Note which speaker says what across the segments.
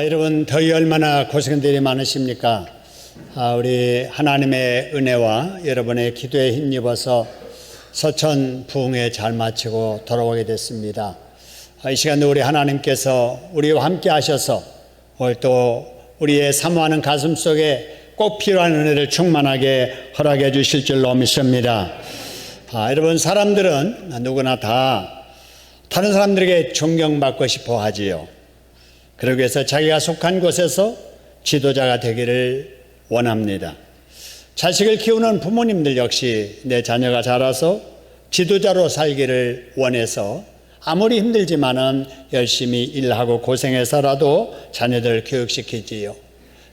Speaker 1: 여러분 더위 얼마나 고생들이 많으십니까? 우리 하나님의 은혜와 여러분의 기도에 힘입어서 서천 부흥회 잘 마치고 돌아오게 됐습니다. 이 시간도 우리 하나님께서 우리와 함께 하셔서 오늘 또 우리의 사모하는 가슴 속에 꼭 필요한 은혜를 충만하게 허락해 주실 줄로 믿습니다. 여러분, 사람들은 누구나 다 다른 사람들에게 존경받고 싶어 하지요. 그러기 위해서 자기가 속한 곳에서 지도자가 되기를 원합니다. 자식을 키우는 부모님들 역시 내 자녀가 자라서 지도자로 살기를 원해서 아무리 힘들지만은 열심히 일하고 고생해서라도 자녀들을 교육시키지요.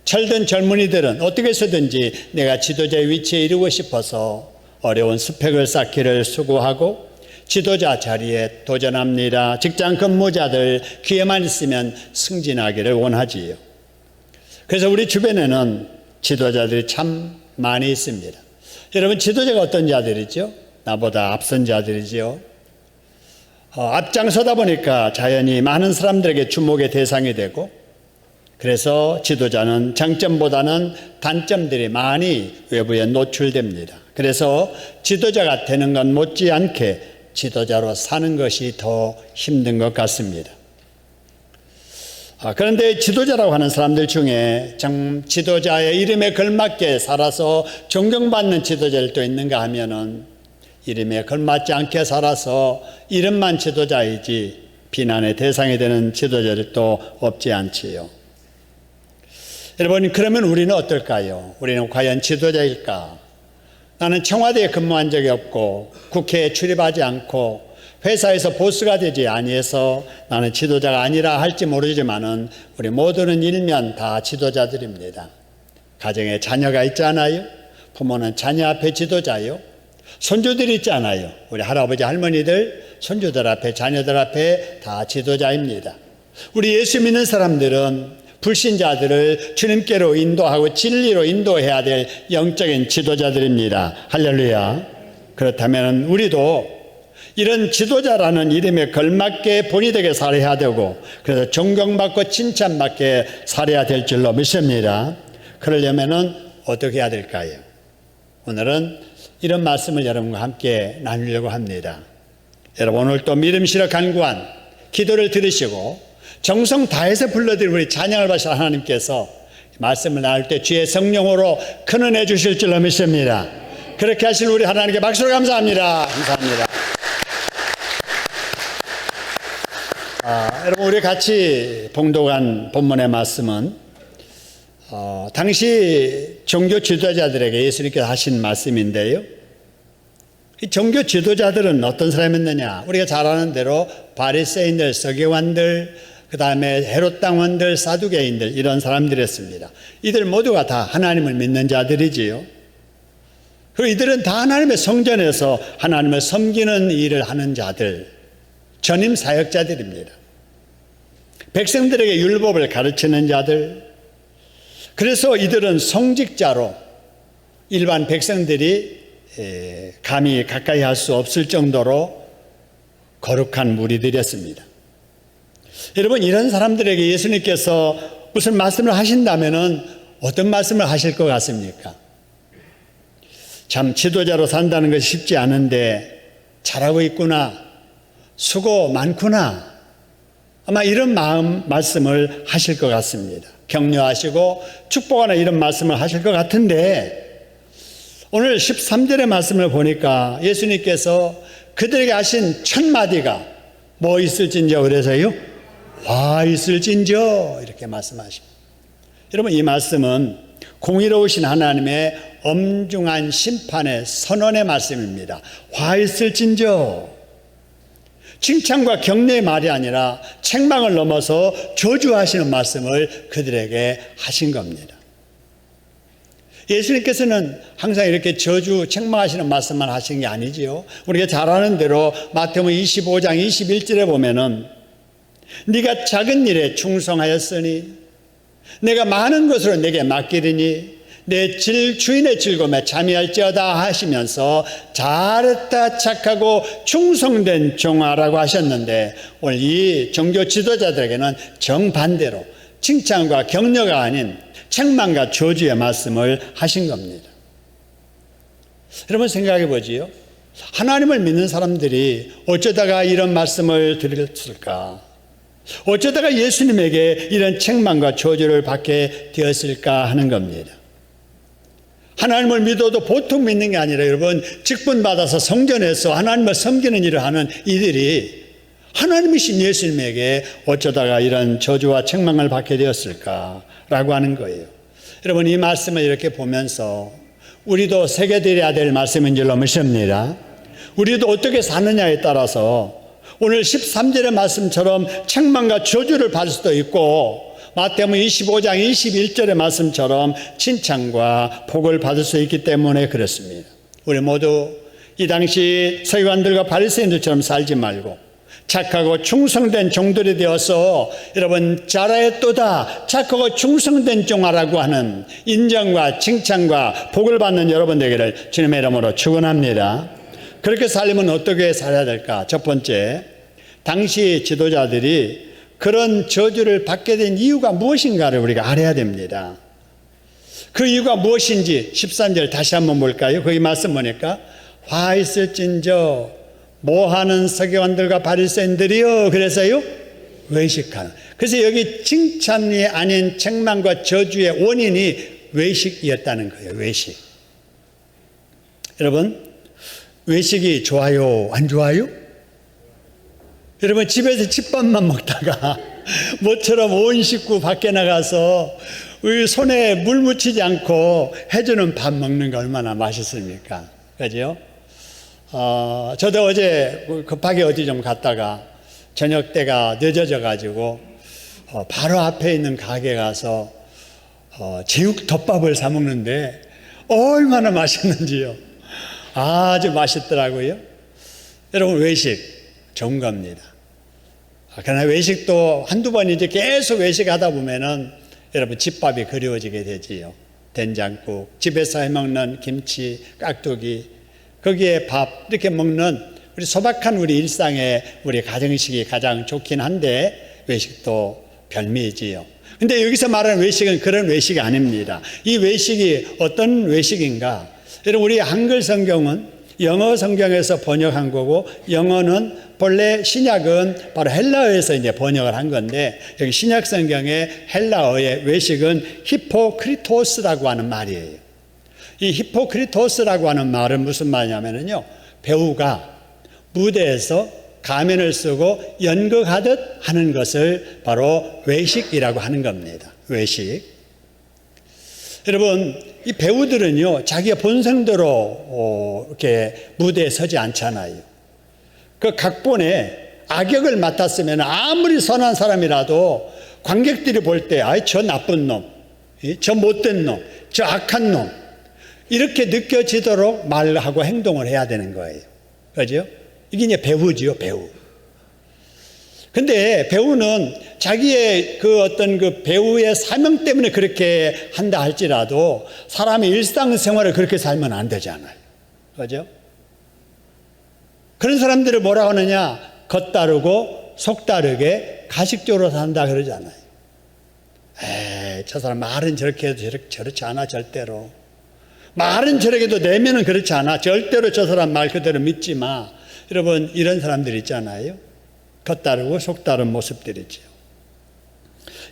Speaker 1: 철든 젊은이들은 어떻게 해서든지 내가 지도자의 위치에 이르고 싶어서 어려운 스펙을 쌓기를 수고하고 지도자 자리에 도전합니다. 직장 근무자들 기회만 있으면 승진하기를 원하지요. 그래서 우리 주변에는 지도자들이 참 많이 있습니다. 여러분, 지도자가 어떤 자들이죠? 나보다 앞선 자들이죠. 앞장서다 보니까 자연히 많은 사람들에게 주목의 대상이 되고, 그래서 지도자는 장점보다는 단점들이 많이 외부에 노출됩니다. 그래서 지도자가 되는 건 못지않게 지도자로 사는 것이 더 힘든 것 같습니다. 그런데 지도자라고 하는 사람들 중에 정 지도자의 이름에 걸맞게 살아서 존경받는 지도자들도 있는가 하면은 이름에 걸맞지 않게 살아서 이름만 지도자이지 비난의 대상이 되는 지도자들도 없지 않지요. 여러분, 그러면 우리는 어떨까요? 우리는 과연 지도자일까? 나는 청와대에 근무한 적이 없고 국회에 출입하지 않고 회사에서 보스가 되지 아니해서 나는 지도자가 아니라 할지 모르지만은 우리 모두는 일면 다 지도자들입니다. 가정에 자녀가 있잖아요. 부모는 자녀 앞에 지도자요. 손주들이 있잖아요. 우리 할아버지 할머니들 손주들 앞에 자녀들 앞에 다 지도자입니다. 우리 예수 믿는 사람들은 불신자들을 주님께로 인도하고 진리로 인도해야 될 영적인 지도자들입니다. 할렐루야. 그렇다면 우리도 이런 지도자라는 이름에 걸맞게 본의되게 살아야 되고, 그래서 존경받고 칭찬받게 살아야 될 줄로 믿습니다. 그러려면 어떻게 해야 될까요? 오늘은 이런 말씀을 여러분과 함께 나누려고 합니다. 여러분, 오늘 또 믿음 실어 간구한 기도를 들으시고 정성 다해서 불러드린 우리 찬양을 받으신 하나님께서 말씀을 나눌 때 주의 성령으로 큰 은혜 주실 줄로 믿습니다. 그렇게 하실 우리 하나님께 박수로 감사합니다. 감사합니다. 여러분, 우리 같이 봉독한 본문의 말씀은 당시 종교 지도자들에게 예수님께서 하신 말씀인데요. 이 종교 지도자들은 어떤 사람이었느냐? 우리가 잘 아는 대로 바리새인들, 서기관들, 그 다음에 헤롯 당원들, 사두개인들, 이런 사람들이었습니다. 이들 모두가 다 하나님을 믿는 자들이지요. 그리고 이들은 다 하나님의 성전에서 하나님을 섬기는 일을 하는 자들, 전임 사역자들입니다. 백성들에게 율법을 가르치는 자들. 그래서 이들은 성직자로 일반 백성들이 감히 가까이 할 수 없을 정도로 거룩한 무리들이었습니다. 여러분, 이런 사람들에게 예수님께서 무슨 말씀을 하신다면은 어떤 말씀을 하실 것 같습니까? 참 지도자로 산다는 것이 쉽지 않은데 잘하고 있구나, 수고 많구나, 아마 이런 말씀을 하실 것 같습니다. 격려하시고 축복하는 이런 말씀을 하실 것 같은데, 오늘 13절의 말씀을 보니까 예수님께서 그들에게 하신 첫 마디가 뭐 있을진저, 그래서요, 와 있을진저, 이렇게 말씀하십니다. 여러분, 이 말씀은 공의로우신 하나님의 엄중한 심판의 선언의 말씀입니다. 화 있을진저. 칭찬과 격려의 말이 아니라 책망을 넘어서 저주하시는 말씀을 그들에게 하신 겁니다. 예수님께서는 항상 이렇게 저주, 책망하시는 말씀만 하신 게 아니지요. 우리가 잘 아는 대로 마태복음 25장 21절에 보면은 네가 작은 일에 충성하였으니 내가 많은 것으로 내게 맡기리니 내 주인의 즐거움에 참여할지어다 하시면서 잘했다 착하고 충성된 종아라고 하셨는데, 오늘 이 종교 지도자들에게는 정반대로 칭찬과 격려가 아닌 책망과 저주의 말씀을 하신 겁니다. 여러분 생각해 보지요. 하나님을 믿는 사람들이 어쩌다가 이런 말씀을 드렸을까? 어쩌다가 예수님에게 이런 책망과 저주를 받게 되었을까 하는 겁니다. 하나님을 믿어도 보통 믿는 게 아니라 여러분 직분받아서 성전에서 하나님을 섬기는 일을 하는 이들이 하나님이신 예수님에게 어쩌다가 이런 저주와 책망을 받게 되었을까라고 하는 거예요. 여러분 이 말씀을 이렇게 보면서 우리도 새겨드려야 될 말씀인 줄로 믿습니다. 우리도 어떻게 사느냐에 따라서 오늘 13절의 말씀처럼 책망과 저주를 받을 수도 있고 마태복음 25장 21절의 말씀처럼 칭찬과 복을 받을 수 있기 때문에 그렇습니다. 우리 모두 이 당시 서기관들과 바리새인들처럼 살지 말고 착하고 충성된 종들이 되어서 여러분 잘하였도다 착하고 충성된 종아라고 하는 인정과 칭찬과 복을 받는 여러분 되기를 주님의 이름으로 축원합니다. 그렇게 살려면 어떻게 살아야 될까? 첫 번째, 당시 지도자들이 그런 저주를 받게 된 이유가 무엇인가를 우리가 알아야 됩니다. 그 이유가 무엇인지 13절 다시 한번 볼까요? 거기 말씀 보니까 화 있을진저 뭐하는 서기관들과 바리새인들이요 그래서요 외식하는. 그래서 여기 칭찬이 아닌 책망과 저주의 원인이 외식이었다는 거예요. 외식. 여러분 외식이 좋아요 안 좋아요? 여러분 집에서 집밥만 먹다가 모처럼 온 식구 밖에 나가서 손에 물 묻히지 않고 해주는 밥 먹는 거 얼마나 맛있습니까? 그죠? 저도 어제 급하게 어디 좀 갔다가 저녁 때가 늦어져 가지고 바로 앞에 있는 가게 가서 제육 덮밥을 사 먹는데 얼마나 맛있는지요. 아주 맛있더라고요. 여러분 외식 좋은 겁니다. 그러나 외식도 한두 번 이제 계속 외식하다 보면은 여러분 집밥이 그리워지게 되지요. 된장국, 집에서 해먹는 김치, 깍두기, 거기에 밥 이렇게 먹는 우리 소박한 우리 일상의 우리 가정식이 가장 좋긴 한데 외식도 별미이지요. 근데 여기서 말하는 외식은 그런 외식이 아닙니다. 이 외식이 어떤 외식인가? 여러분 우리 한글 성경은 영어 성경에서 번역한 거고 영어는 본래 신약은 바로 헬라어에서 이제 번역을 한 건데 여기 신약 성경의 헬라어의 외식은 히포크리토스라고 하는 말이에요. 이 히포크리토스라고 하는 말은 무슨 말이냐면요. 배우가 무대에서 가면을 쓰고 연극하듯 하는 것을 바로 외식이라고 하는 겁니다. 외식. 여러분 이 배우들은요 자기의 본성대로 이렇게 무대에 서지 않잖아요. 그 각본에 악역을 맡았으면 아무리 선한 사람이라도 관객들이 볼 때 아이 저 나쁜 놈, 저 못된 놈, 저 악한 놈 이렇게 느껴지도록 말하고 행동을 해야 되는 거예요. 그죠? 이게 이제 배우지요, 배우. 근데 배우는 자기의 그 어떤 그 배우의 사명 때문에 그렇게 한다 할지라도 사람의 일상생활을 그렇게 살면 안 되잖아요. 그죠? 그런 사람들을 뭐라고 하느냐? 겉다르고 속다르게 가식적으로 산다 그러잖아요. 저 사람 말은 저렇게 해도 저렇지 않아, 절대로. 말은 저렇게 해도 내면은 그렇지 않아. 절대로 저 사람 말 그대로 믿지 마. 여러분, 이런 사람들 있잖아요. 겉다르고 속다른 모습들이죠.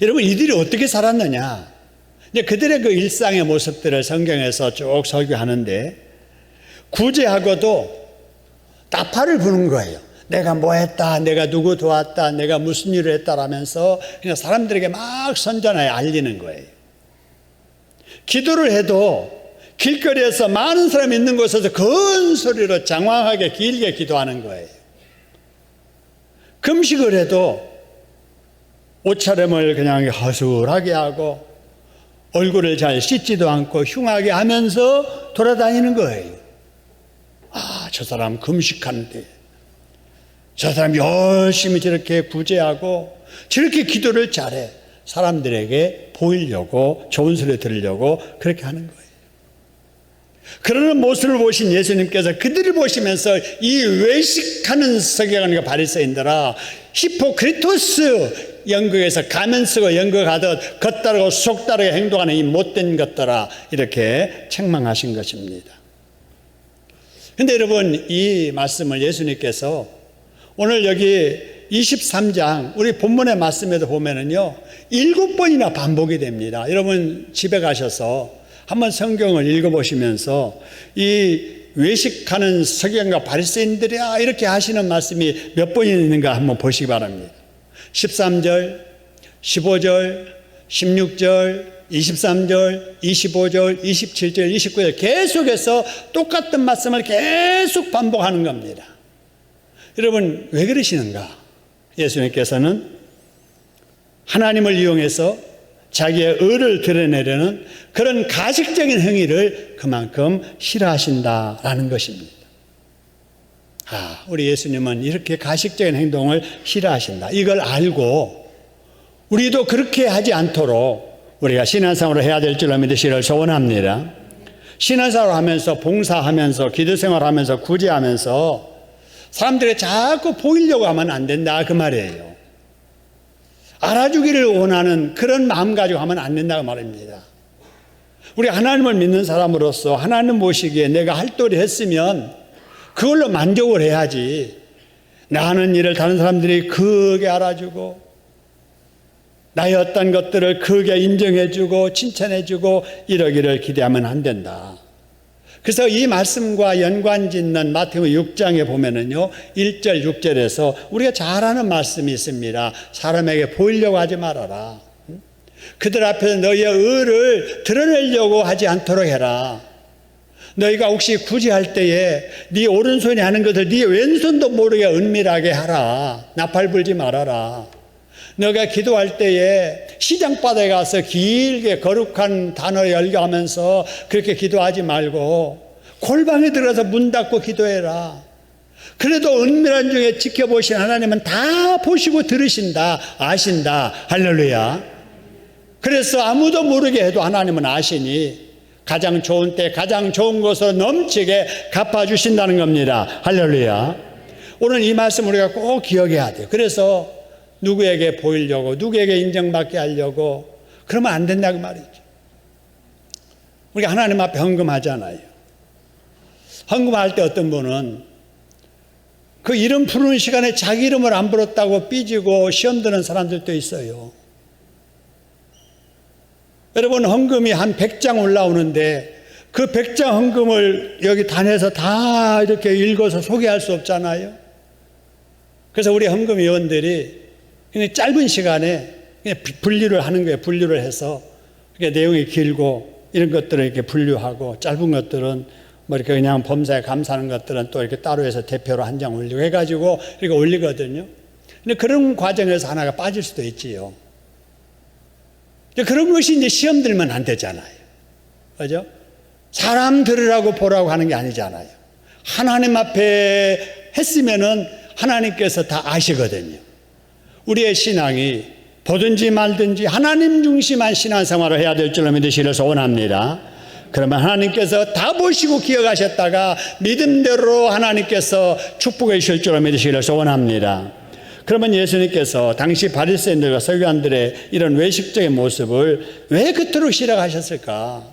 Speaker 1: 여러분, 이들이 어떻게 살았느냐? 이제 그들의 그 일상의 모습들을 성경에서 쭉 설교하는데, 구제하고도 나팔을 부는 거예요. 내가 뭐 했다, 내가 누구 도왔다, 내가 무슨 일을 했다라면서 그냥 사람들에게 막 선전하여 알리는 거예요. 기도를 해도 길거리에서 많은 사람이 있는 곳에서 큰 소리로 장황하게 길게 기도하는 거예요. 금식을 해도 옷차림을 그냥 허술하게 하고 얼굴을 잘 씻지도 않고 흉하게 하면서 돌아다니는 거예요. 아, 저 사람 금식하는데 저 사람 열심히 저렇게 구제하고 저렇게 기도를 잘해. 사람들에게 보이려고 좋은 소리 들으려고 그렇게 하는 거예요. 그러는 모습을 보신 예수님께서 그들을 보시면서 이 외식하는 서기관과 바리새인들아 히포크리토스 연극에서 가면 쓰고 연극하듯 겉다르고 속다르게 행동하는 이 못된 것들아, 이렇게 책망하신 것입니다. 그런데 여러분, 이 말씀을 예수님께서 오늘 여기 23장 우리 본문의 말씀에도 보면은요 7번이나 반복이 됩니다. 여러분 집에 가셔서 한번 성경을 읽어보시면서 이 외식하는 서기관과 바리새인들이야 이렇게 하시는 말씀이 몇 번이 있는가 한번 보시기 바랍니다. 13절, 15절, 16절, 23절, 25절, 27절, 29절 계속해서 똑같은 말씀을 계속 반복하는 겁니다. 여러분 왜 그러시는가? 예수님께서는 하나님을 이용해서 자기의 의를 드러내려는 그런 가식적인 행위를 그만큼 싫어하신다라는 것입니다. 우리 예수님은 이렇게 가식적인 행동을 싫어하신다. 이걸 알고 우리도 그렇게 하지 않도록 우리가 신앙생활을 해야 될 줄로 믿으시기를 소원합니다. 신앙생활을 하면서 봉사하면서 기도생활하면서 구제하면서 사람들이 자꾸 보이려고 하면 안 된다 그 말이에요. 알아주기를 원하는 그런 마음 가지고 하면 안 된다고 말입니다. 우리 하나님을 믿는 사람으로서 하나님 보시기에 내가 할 도리 했으면 그걸로 만족을 해야지, 나 하는 일을 다른 사람들이 크게 알아주고 나의 어떤 것들을 크게 인정해주고 칭찬해주고 이러기를 기대하면 안 된다. 그래서 이 말씀과 연관짓는 마태복음 6장에 보면은요 1절 6절에서 우리가 잘 아는 말씀이 있습니다. 사람에게 보이려고 하지 말아라. 그들 앞에서 너희의 의를 드러내려고 하지 않도록 해라. 너희가 혹시 구제할 때에 네 오른손이 하는 것을 네 왼손도 모르게 은밀하게 하라. 나팔 불지 말아라. 너가 기도할 때에 시장바닥에 가서 길게 거룩한 단어 열거하면서 그렇게 기도하지 말고 골방에 들어가서 문 닫고 기도해라. 그래도 은밀한 중에 지켜보신 하나님은 다 보시고 들으신다, 아신다. 할렐루야. 그래서 아무도 모르게 해도 하나님은 아시니 가장 좋은 때 가장 좋은 것으로 넘치게 갚아주신다는 겁니다. 할렐루야. 오늘 이 말씀 우리가 꼭 기억해야 돼요. 그래서 누구에게 보이려고 누구에게 인정받게 하려고 그러면 안 된다고 말이죠. 우리가 하나님 앞에 헌금하잖아요. 헌금할 때 어떤 분은 그 이름 부르는 시간에 자기 이름을 안 불렀다고 삐지고 시험 드는 사람들도 있어요. 여러분 헌금이 한 100장 올라오는데 그 100장 헌금을 여기 단에서 다 이렇게 읽어서 소개할 수 없잖아요. 그래서 우리 헌금위원들이 그냥 짧은 시간에 그냥 분류를 하는 거예요. 분류를 해서 내용이 길고 이런 것들을 이렇게 분류하고 짧은 것들은 뭐 이렇게 그냥 범사에 감사하는 것들은 또 이렇게 따로 해서 대표로 한 장 올리고 해가지고 이렇게 올리거든요. 근데 그런 과정에서 하나가 빠질 수도 있지요. 그런 것이 이제 시험 들면 안 되잖아요. 그죠? 사람 들으라고 보라고 하는 게 아니잖아요. 하나님 앞에 했으면은 하나님께서 다 아시거든요. 우리의 신앙이 보든지 말든지 하나님 중심한 신앙생활을 해야 될 줄로 믿으시기를 소원합니다. 그러면 하나님께서 다 보시고 기억하셨다가 믿음대로 하나님께서 축복해 주실 줄로 믿으시기를 소원합니다. 그러면 예수님께서 당시 바리새인들과 서기관들의 이런 외식적인 모습을 왜 그토록 싫어하셨을까?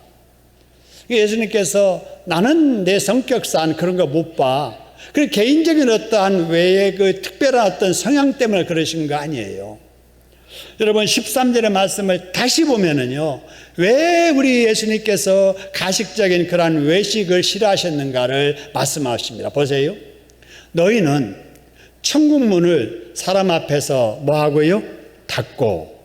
Speaker 1: 예수님께서 나는 내 성격상 그런 거 못 봐. 그 개인적인 어떠한 외의 그 특별한 어떤 성향 때문에 그러신 거 아니에요. 여러분 13절의 말씀을 다시 보면은요, 왜 우리 예수님께서 가식적인 그러한 외식을 싫어하셨는가를 말씀하십니다. 보세요. 너희는 천국문을 사람 앞에서 뭐하고요? 닫고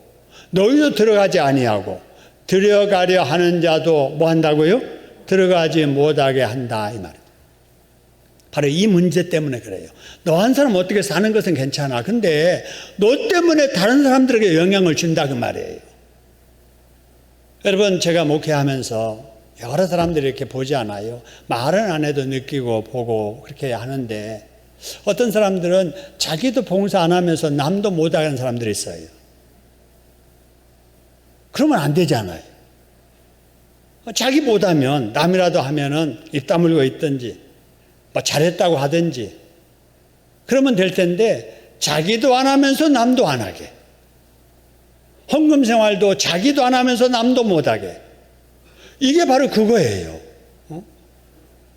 Speaker 1: 너희도 들어가지 아니하고 들어가려 하는 자도 뭐한다고요? 들어가지 못하게 한다 이 말입니다. 바로 이 문제 때문에 그래요. 너 한 사람 어떻게 사는 것은 괜찮아. 근데 너 때문에 다른 사람들에게 영향을 준다 그 말이에요. 여러분 제가 목회하면서 여러 사람들이 이렇게 보지 않아요. 말은 안 해도 느끼고 보고 그렇게 하는데 어떤 사람들은 자기도 봉사 안 하면서 남도 못 하는 사람들이 있어요. 그러면 안 되잖아요. 자기 못하면 남이라도 하면은 입 다물고 있든지 뭐 잘했다고 하든지 그러면 될 텐데 자기도 안 하면서 남도 안 하게. 헌금 생활도 자기도 안 하면서 남도 못하게. 이게 바로 그거예요.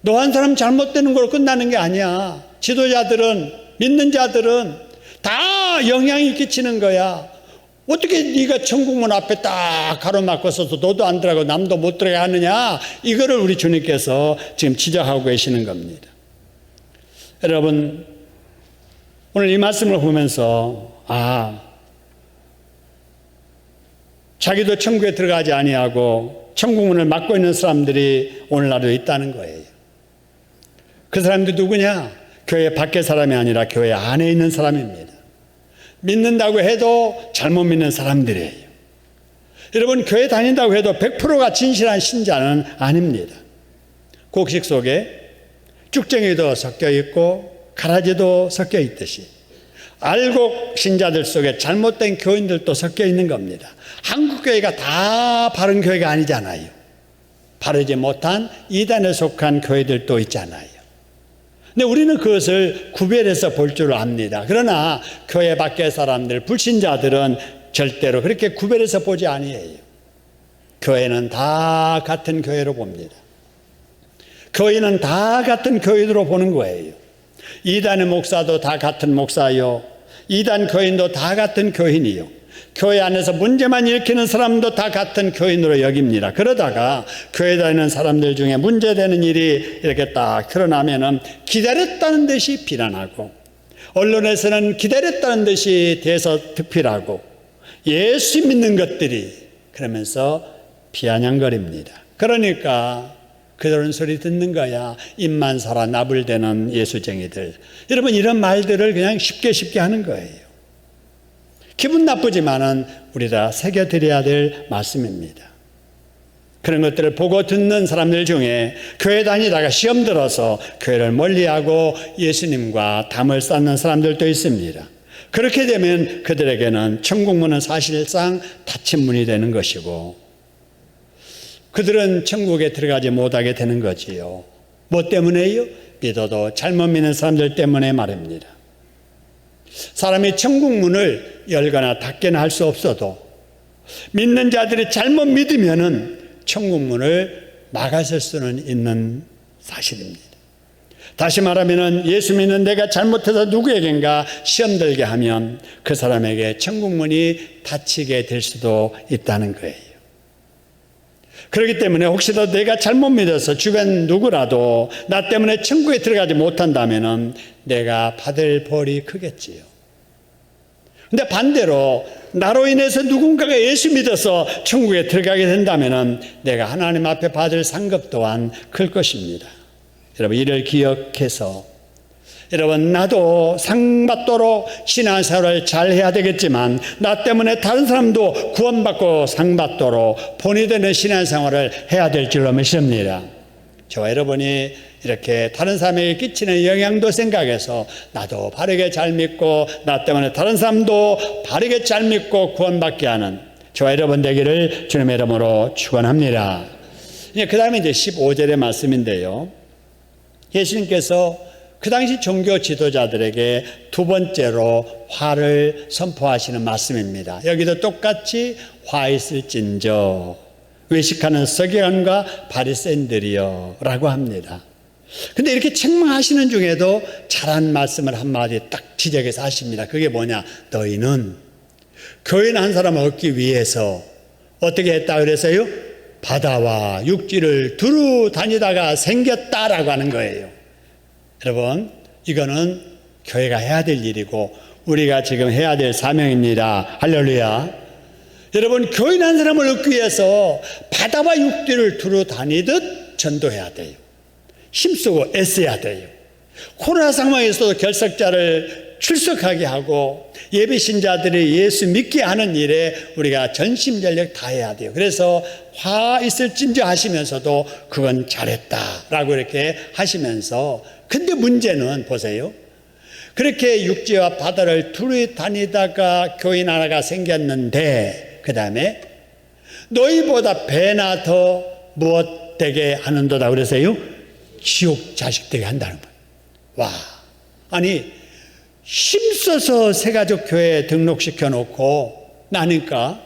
Speaker 1: 너 한 사람 잘못되는 걸로 끝나는 게 아니야. 지도자들은, 믿는 자들은 다 영향이 끼치는 거야. 어떻게 네가 천국문 앞에 딱 가로막고 서서 너도 안 들어가고 남도 못 들어가게 하느냐. 이거를 우리 주님께서 지금 지적하고 계시는 겁니다. 여러분, 오늘 이 말씀을 보면서 자기도 천국에 들어가지 아니하고 천국문을 막고 있는 사람들이 오늘날도 있다는 거예요. 그 사람들이 누구냐? 교회 밖의 사람이 아니라 교회 안에 있는 사람입니다. 믿는다고 해도 잘못 믿는 사람들이에요. 여러분, 교회 다닌다고 해도 100%가 진실한 신자는 아닙니다. 곡식 속에 쭉정이도 섞여 있고 가라지도 섞여 있듯이 알곡 신자들 속에 잘못된 교인들도 섞여 있는 겁니다. 한국 교회가 다 바른 교회가 아니잖아요. 바르지 못한 이단에 속한 교회들도 있잖아요. 근데 우리는 그것을 구별해서 볼 줄 압니다. 그러나 교회 밖의 사람들, 불신자들은 절대로 그렇게 구별해서 보지 아니에요. 교회는 다 같은 교회로 봅니다. 교회는 다 같은 교인으로 보는 거예요. 이단의 목사도 다 같은 목사요. 이단 교인도 다 같은 교인이요. 교회 안에서 문제만 일으키는 사람도 다 같은 교인으로 여깁니다. 그러다가 교회 다니는 사람들 중에 문제되는 일이 이렇게 딱 드러나면은 기다렸다는 듯이 비난하고, 언론에서는 기다렸다는 듯이 대서특필하고, 예수 믿는 것들이 그러면서 비아냥거립니다. 그러니까 그런 소리 듣는 거야. 입만 살아 나불대는 예수쟁이들. 여러분, 이런 말들을 그냥 쉽게 하는 거예요. 기분 나쁘지만은 우리 다 새겨드려야 될 말씀입니다. 그런 것들을 보고 듣는 사람들 중에 교회 다니다가 시험 들어서 교회를 멀리하고 예수님과 담을 쌓는 사람들도 있습니다. 그렇게 되면 그들에게는 천국문은 사실상 닫힌 문이 되는 것이고, 그들은 천국에 들어가지 못하게 되는 거지요. 뭐 때문에요? 믿어도 잘못 믿는 사람들 때문에 말입니다. 사람이 천국문을 열거나 닫거나 할 수 없어도 믿는 자들이 잘못 믿으면은 천국문을 막았을 수는 있는 사실입니다. 다시 말하면은 예수 믿는 내가 잘못해서 누구에겐가 시험 들게 하면 그 사람에게 천국문이 닫히게 될 수도 있다는 거예요. 그렇기 때문에 혹시라도 내가 잘못 믿어서 주변 누구라도 나 때문에 천국에 들어가지 못한다면은 내가 받을 벌이 크겠지요. 근데 반대로 나로 인해서 누군가가 예수 믿어서 천국에 들어가게 된다면은 내가 하나님 앞에 받을 상급 또한 클 것입니다. 여러분, 이를 기억해서 여러분, 나도 상받도록 신앙생활을 잘 해야 되겠지만 나 때문에 다른 사람도 구원받고 상받도록 본이 되는 신앙생활을 해야 될 줄로 믿습니다. 저와 여러분이 이렇게 다른 사람에게 끼치는 영향도 생각해서 나도 바르게 잘 믿고 나 때문에 다른 사람도 바르게 잘 믿고 구원받게 하는 저와 여러분 되기를 주님의 이름으로 축원합니다. 그 다음에 이제 15절의 말씀인데요. 예수님께서 그 당시 종교 지도자들에게 두 번째로 화를 선포하시는 말씀입니다. 여기도 똑같이 화 있을진저 외식하는 서기관과 바리새인들이여 라고 합니다. 근데 이렇게 책망하시는 중에도 잘한 말씀을 한마디 딱 지적해서 하십니다. 그게 뭐냐? 너희는 교인 한 사람을 얻기 위해서 어떻게 했다 그래서요? 바다와 육지를 두루 다니다가 생겼다라고 하는 거예요. 여러분, 이거는 교회가 해야 될 일이고 우리가 지금 해야 될 사명입니다. 할렐루야. 여러분, 교인 한 사람을 얻기 위해서 바다와 육지를 두루 다니듯 전도해야 돼요. 힘쓰고 애써야 돼요. 코로나 상황에서도 결석자를 출석하게 하고 예비 신자들이 예수 믿게 하는 일에 우리가 전심전력 다해야 돼요. 그래서 화 있을진저 하시면서도 그건 잘했다라고 이렇게 하시면서, 근데 문제는 보세요. 그렇게 육지와 바다를 두루 다니다가 교인 하나가 생겼는데 그 다음에 너희보다 배나 더 무엇 되게 하는도다 그래서요? 지옥 자식 되게 한다는 거예요. 와, 아니 힘써서 새가족 교회에 등록시켜 놓고 나니까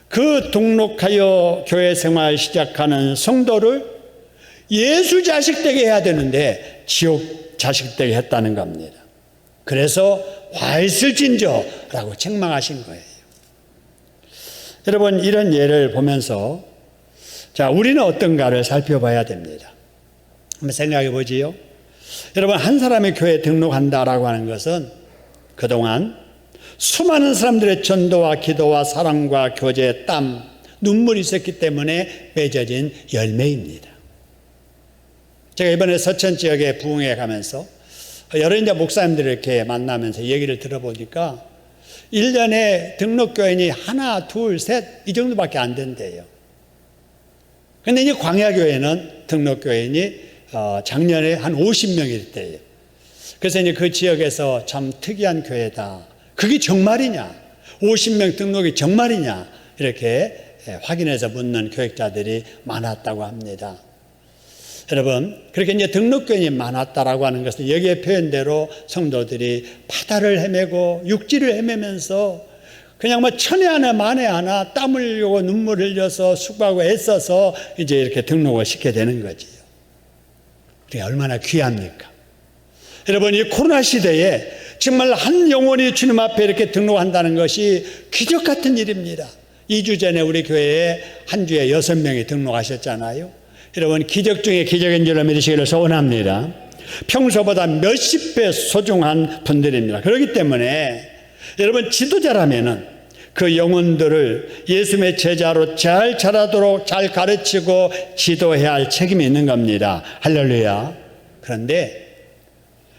Speaker 1: 그 등록하여 교회 생활 시작하는 성도를 예수 자식 되게 해야 되는데 지옥 자식 되게 했다는 겁니다. 그래서 와 있을진저라고 책망하신 거예요. 여러분, 이런 예를 보면서 자, 우리는 어떤가를 살펴봐야 됩니다. 한번 생각해 보지요. 여러분, 한 사람이 교회에 등록한다라고 하는 것은 그동안 수많은 사람들의 전도와 기도와 사랑과 교제, 땀, 눈물이 있었기 때문에 맺어진 열매입니다. 제가 이번에 서천 지역에 부흥회 가면서 여러 이제 목사님들을 이렇게 만나면서 얘기를 들어보니까 1년에 등록교인이 하나, 둘, 셋 이 정도밖에 안 된대요. 근데 이제 광야교회는 등록교인이 작년에 한 50명이 있대요. 그래서 이제 그 지역에서 참 특이한 교회다. 그게 정말이냐? 50명 등록이 정말이냐? 이렇게 확인해서 묻는 교역자들이 많았다고 합니다. 여러분, 그렇게 이제 등록교인이 많았다라고 하는 것은 여기에 표현대로 성도들이 바다를 헤매고 육지를 헤매면서 그냥 뭐 천에 하나 만에 하나 땀 흘리고 눈물 흘려서 수고하고 애써서 이제 이렇게 등록을 시켜야 되는 거지요. 그게 얼마나 귀합니까? 여러분, 이 코로나 시대에 정말 한 영혼이 주님 앞에 이렇게 등록한다는 것이 기적 같은 일입니다. 2주 전에 우리 교회에 한 주에 6명이 등록하셨잖아요. 여러분, 기적 중에 기적인 줄로 믿으시기를 소원합니다. 평소보다 몇십 배 소중한 분들입니다. 그렇기 때문에 여러분, 지도자라면은 그 영혼들을 예수님의 제자로 잘 자라도록 잘 가르치고 지도해야 할 책임이 있는 겁니다. 할렐루야. 그런데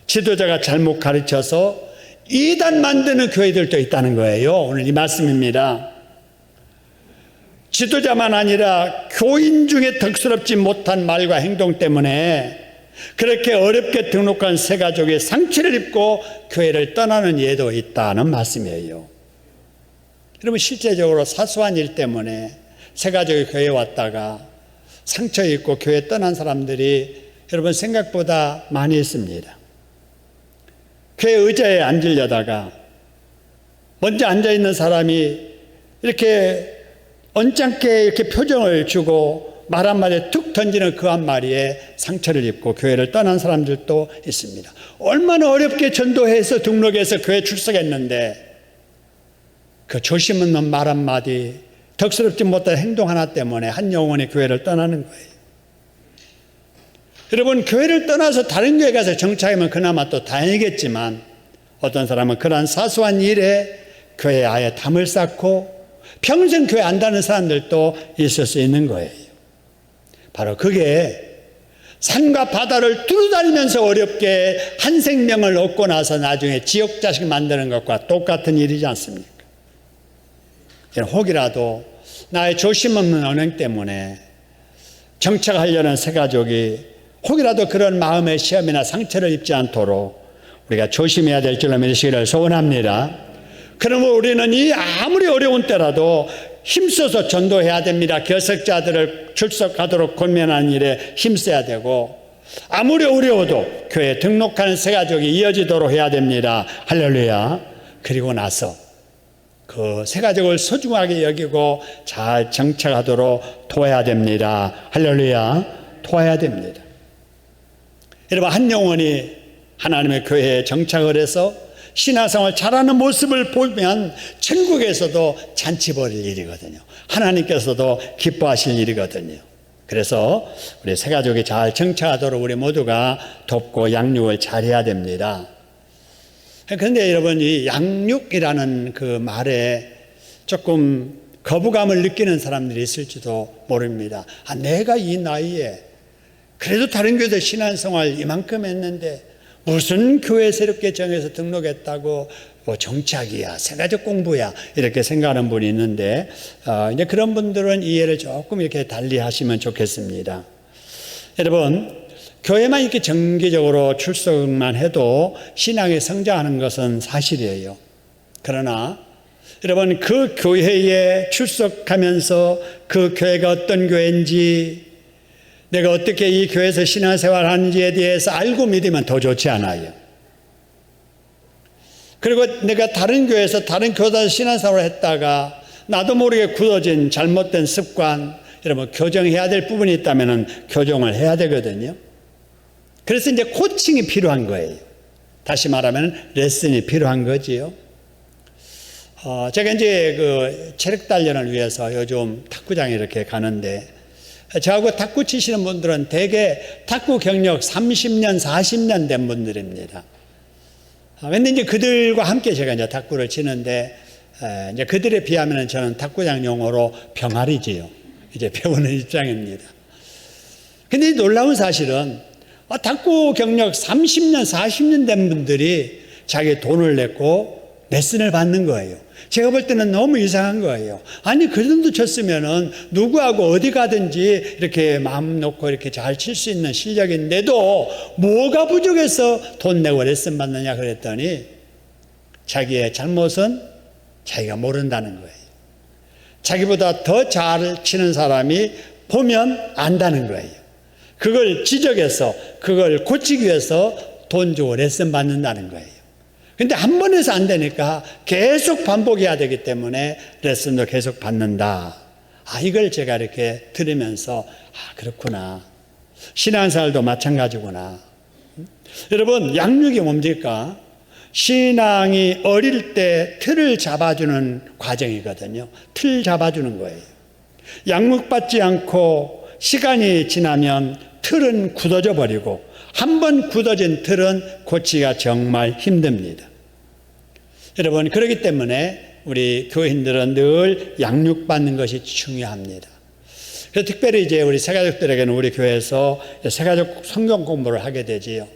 Speaker 1: 지도자가 잘못 가르쳐서 이단 만드는 교회들도 있다는 거예요. 오늘 이 말씀입니다. 지도자만 아니라 교인 중에 덕스럽지 못한 말과 행동 때문에 그렇게 어렵게 등록한 새 가족이 상처를 입고 교회를 떠나는 예도 있다는 말씀이에요. 여러분, 실제적으로 사소한 일 때문에 새 가족이 교회에 왔다가 상처 입고 교회 떠난 사람들이 여러분 생각보다 많이 있습니다. 교회 의자에 앉으려다가 먼저 앉아있는 사람이 이렇게 언짢게 이렇게 표정을 주고 말 한마디에 툭 던지는 그 한마디에 상처를 입고 교회를 떠난 사람들도 있습니다. 얼마나 어렵게 전도해서 등록해서 교회 출석했는데 그 조심 없는 말 한마디, 덕스럽지 못한 행동 하나 때문에 한 영혼이 교회를 떠나는 거예요. 여러분, 교회를 떠나서 다른 교회 가서 정착하면 그나마 또 다행이겠지만 어떤 사람은 그러한 사소한 일에 교회에 아예 담을 쌓고 평생 교회 안 다니는 사람들도 있을 수 있는 거예요. 바로 그게 산과 바다를 뚫어다니면서 어렵게 한 생명을 얻고 나서 나중에 지옥 자식 만드는 것과 똑같은 일이지 않습니까? 혹이라도 나의 조심 없는 언행 때문에 정착하려는 새 가족이 혹이라도 그런 마음의 시험이나 상처를 입지 않도록 우리가 조심해야 될 줄로 믿으시기를 소원합니다. 그러면 우리는 이 아무리 어려운 때라도 힘써서 전도해야 됩니다. 결석자들을 출석하도록 권면하는 일에 힘써야 되고 아무리 어려워도 교회에 등록하는 새 가족이 이어지도록 해야 됩니다. 할렐루야. 그리고 나서 그 새 가족을 소중하게 여기고 잘 정착하도록 도와야 됩니다. 할렐루야. 도와야 됩니다. 여러분, 한 영혼이 하나님의 교회에 정착을 해서 신앙생활 잘하는 모습을 보면 천국에서도 잔치 벌일 일이거든요. 하나님께서도 기뻐하실 일이거든요. 그래서 우리 새 가족이 잘 정착하도록 우리 모두가 돕고 양육을 잘해야 됩니다. 그런데 여러분, 이 양육이라는 그 말에 조금 거부감을 느끼는 사람들이 있을지도 모릅니다. 내가 이 나이에 그래도 다른 교회에서 신앙생활 이만큼 했는데 무슨 교회 새롭게 정해서 등록했다고 뭐 정착이야, 새가족 공부야 이렇게 생각하는 분이 있는데 이제 그런 분들은 이해를 조금 이렇게 달리 하시면 좋겠습니다. 여러분, 교회만 이렇게 정기적으로 출석만 해도 신앙이 성장하는 것은 사실이에요. 그러나 여러분, 그 교회에 출석하면서 그 교회가 어떤 교회인지 내가 어떻게 이 교회에서 신앙생활 하는지에 대해서 알고 믿으면 더 좋지 않아요. 그리고 내가 다른 교회에서 다른 교사에서 신앙생활을 했다가 나도 모르게 굳어진 잘못된 습관, 여러분 교정해야 될 부분이 있다면 교정을 해야 되거든요. 그래서 이제 코칭이 필요한 거예요. 다시 말하면 레슨이 필요한 거지요. 제가 이제 그 체력 단련을 위해서 요즘 탁구장에 이렇게 가는데, 저하고 탁구 치시는 분들은 대개 탁구 경력 30년, 40년 된 분들입니다. 근데 이제 그들과 함께 제가 이제 탁구를 치는데, 이제 그들에 비하면 저는 탁구장 용어로 병아리지요. 이제 배우는 입장입니다. 근데 놀라운 사실은 탁구 경력 30년, 40년 된 분들이 자기 돈을 냈고 레슨을 받는 거예요. 제가 볼 때는 너무 이상한 거예요. 아니, 그 정도 쳤으면은 누구하고 어디 가든지 이렇게 마음 놓고 이렇게 잘 칠 수 있는 실력인데도 뭐가 부족해서 돈 내고 레슨 받느냐 그랬더니 자기의 잘못은 자기가 모른다는 거예요. 자기보다 더 잘 치는 사람이 보면 안다는 거예요. 그걸 지적해서 그걸 고치기 위해서 돈 주고 레슨 받는다는 거예요. 근데 한 번 해서 안 되니까 계속 반복해야 되기 때문에 레슨도 계속 받는다. 이걸 제가 이렇게 들으면서 그렇구나. 신앙생활도 마찬가지구나. 여러분, 양육이 뭡니까? 신앙이 어릴 때 틀을 잡아주는 과정이거든요. 틀 잡아주는 거예요. 양육받지 않고 시간이 지나면 틀은 굳어져 버리고 한 번 굳어진 틀은 고치기가 정말 힘듭니다. 여러분, 그렇기 때문에 우리 교인들은 늘 양육받는 것이 중요합니다. 그래서 특별히 이제 우리 새가족들에게는 우리 교회에서 새가족 성경 공부를 하게 되지요.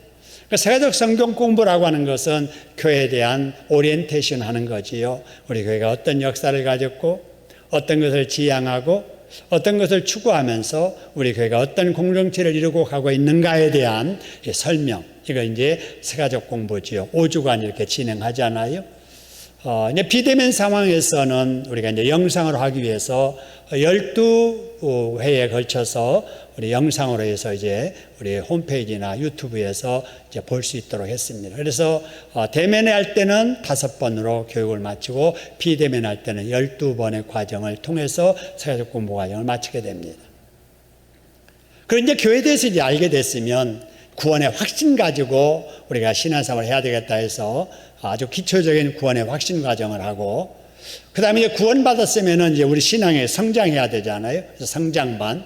Speaker 1: 새가족 성경 공부라고 하는 것은 교회에 대한 오리엔테이션 하는 거지요. 우리 교회가 어떤 역사를 가졌고 어떤 것을 지향하고 어떤 것을 추구하면서 우리 교회가 어떤 공동체를 이루고 가고 있는가에 대한 설명, 이거 이제 새가족 공부지요. 5주간 이렇게 진행하잖아요. 이제 비대면 상황에서는 우리가 이제 영상으로 하기 위해서 12회에 걸쳐서 우리 영상으로 해서 이제 우리 홈페이지나 유튜브에서 이제 볼 수 있도록 했습니다. 그래서 대면에 할 때는 5번으로 교육을 마치고 비대면 할 때는 12번의 과정을 통해서 새가족 공부 과정을 마치게 됩니다. 그런데 이제 교회에 대해서 이제 알게 됐으면 구원의 확신 가지고 우리가 신앙생활을 해야 되겠다 해서 아주 기초적인 구원의 확신 과정을 하고, 그 다음에 이제 구원받았으면은 이제 우리 신앙에 성장해야 되잖아요. 그래서 성장반.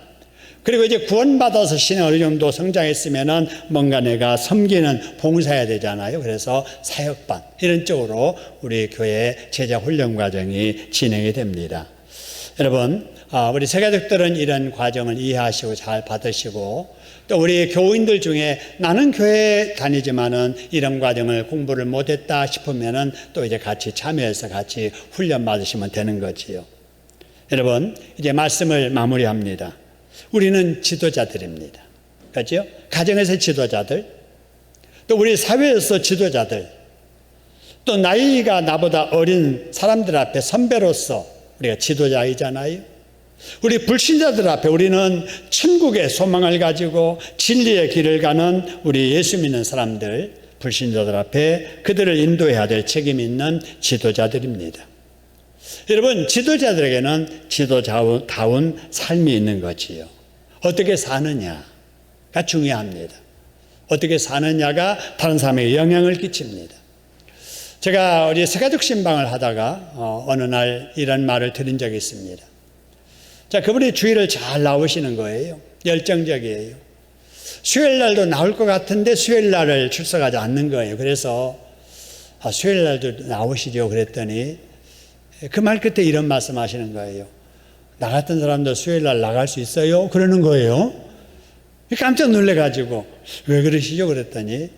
Speaker 1: 그리고 이제 구원받아서 신앙 어느 정도 성장했으면은 뭔가 내가 섬기는 봉사해야 되잖아요. 그래서 사역반. 이런 쪽으로 우리 교회 제자 훈련 과정이 진행이 됩니다. 여러분, 우리 새가족들은 이런 과정을 이해하시고 잘 받으시고, 또 우리 교인들 중에 나는 교회 다니지만은 이런 과정을 공부를 못했다 싶으면은 또 이제 같이 참여해서 같이 훈련 받으시면 되는 거지요. 여러분, 이제 말씀을 마무리합니다. 우리는 지도자들입니다. 그렇죠? 가정에서 지도자들, 또 우리 사회에서 지도자들, 또 나이가 나보다 어린 사람들 앞에 선배로서 우리가 지도자이잖아요. 우리 불신자들 앞에 우리는 천국의 소망을 가지고 진리의 길을 가는 우리 예수 믿는 사람들, 불신자들 앞에 그들을 인도해야 될 책임이 있는 지도자들입니다. 여러분, 지도자들에게는 지도자다운 삶이 있는 거지요. 어떻게 사느냐가 중요합니다. 어떻게 사느냐가 다른 사람에게 영향을 끼칩니다. 제가 우리 새가족 신방을 하다가 어느 날 이런 말을 들은 적이 있습니다. 자, 그분이 주일을 잘 나오시는 거예요. 열정적이에요. 수요일날도 나올 것 같은데 수요일날을 출석하지 않는 거예요. 그래서 수요일날도 나오시죠 그랬더니 그 말 끝에 이런 말씀 하시는 거예요. 나 같은 사람도 수요일날 나갈 수 있어요? 그러는 거예요. 깜짝 놀래가지고 왜 그러시죠? 그랬더니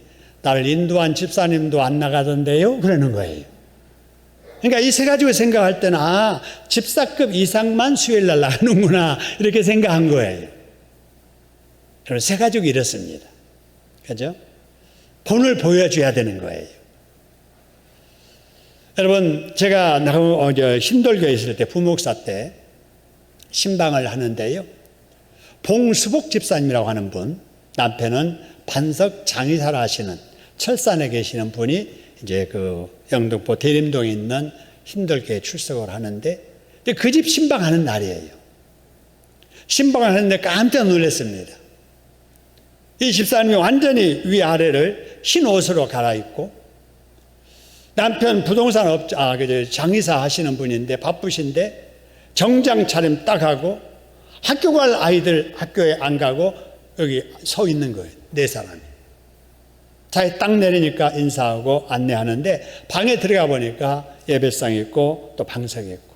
Speaker 1: 나를 인도한 집사님도 안 나가던데요? 그러는 거예요. 그러니까 이 세 가지를 생각할 때는 집사급 이상만 수요일날 나가는구나 이렇게 생각한 거예요. 그럼 세 가족이 이렇습니다. 그죠? 본을 보여줘야 되는 거예요. 여러분, 제가 신돌교에 있을 때 부목사 때 신방을 하는데요. 봉수복 집사님이라고 하는 분, 남편은 반석 장의사를 하시는 철산에 계시는 분이 이제 그 영등포 대림동에 있는 신돌교에 출석을 하는데 근데 그 집 신방하는 날이에요. 신방을 하는데 깜짝 놀랐습니다. 이 집사님이 완전히 위아래를 흰 옷으로 갈아입고, 남편 부동산 장의사 하시는 분인데 바쁘신데 정장 차림 딱 하고, 학교 갈 아이들 학교에 안 가고 여기 서 있는 거예요. 네 사람이. 차에 딱 내리니까 인사하고 안내하는데, 방에 들어가 보니까 예배상 있고 또 방석이 있고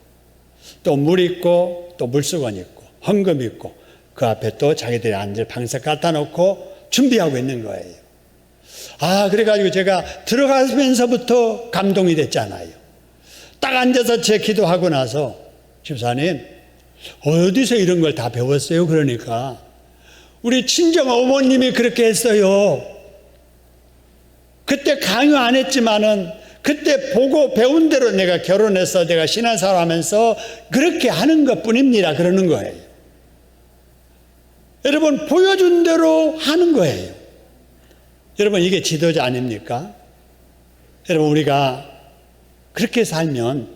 Speaker 1: 또 물 있고 또 물수건 있고 헌금 있고, 그 앞에 또 자기들이 앉을 방석 갖다 놓고 준비하고 있는 거예요. 그래가지고 제가 들어가면서부터 감동이 됐잖아요. 딱 앉아서 제 기도하고 나서, 집사님 어디서 이런 걸 다 배웠어요? 그러니까 우리 친정 어머님이 그렇게 했어요. 그때 강요 안 했지만은 그때 보고 배운 대로 내가 결혼해서 내가 신앙생활 하면서 그렇게 하는 것 뿐입니다. 그러는 거예요. 여러분, 보여준 대로 하는 거예요. 여러분, 이게 지도자 아닙니까? 여러분, 우리가 그렇게 살면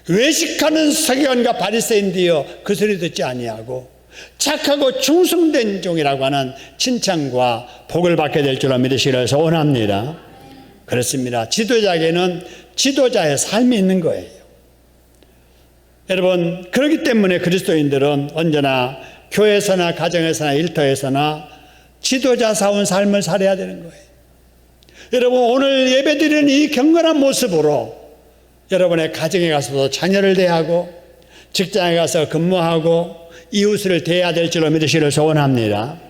Speaker 1: 외식하는 서기관과 바리새인들이여 그 소리 듣지 아니하고 착하고 충성된 종이라고 하는 칭찬과 복을 받게 될 줄로 믿으시기를 소원합니다. 그렇습니다. 지도자에게는 지도자의 삶이 있는 거예요. 여러분, 그렇기 때문에 그리스도인들은 언제나 교회에서나 가정에서나 일터에서나 지도자사운 삶을 살아야 되는 거예요. 여러분, 오늘 예배드리는 이 경건한 모습으로 여러분의 가정에 가서도 자녀를 대하고 직장에 가서 근무하고 이웃을 대해야 될 줄로 믿으시기를 소원합니다.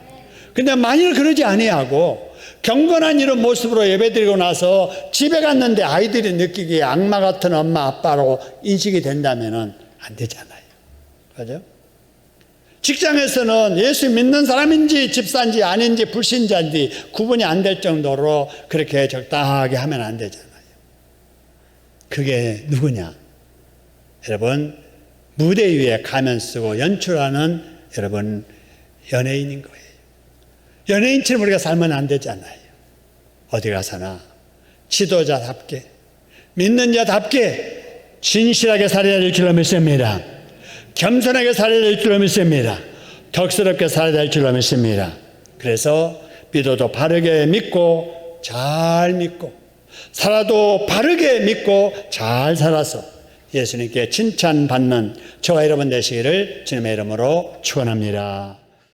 Speaker 1: 근데 만일 그러지 아니하고 경건한 이런 모습으로 예배드리고 나서 집에 갔는데 아이들이 느끼기에 악마 같은 엄마 아빠로 인식이 된다면 안 되잖아요. 그죠? 직장에서는 예수 믿는 사람인지 집사인지 아닌지 불신자인지 구분이 안 될 정도로 그렇게 적당하게 하면 안 되잖아요. 그게 누구냐? 여러분, 무대 위에 가면 쓰고 연출하는 여러분 연예인인 거예요. 연예인처럼 우리가 살면 안 되잖아요. 어디 가서나 지도자답게 믿는 자답게 진실하게 살아야 될 줄로 믿습니다. 겸손하게 살아야 될 줄로 믿습니다. 덕스럽게 살아야 될 줄로 믿습니다. 그래서 믿어도 바르게 믿고 잘 믿고 살아도 바르게 믿고 잘 살아서 예수님께 칭찬받는 저와 여러분 되시기를 주님의 이름으로 축원합니다.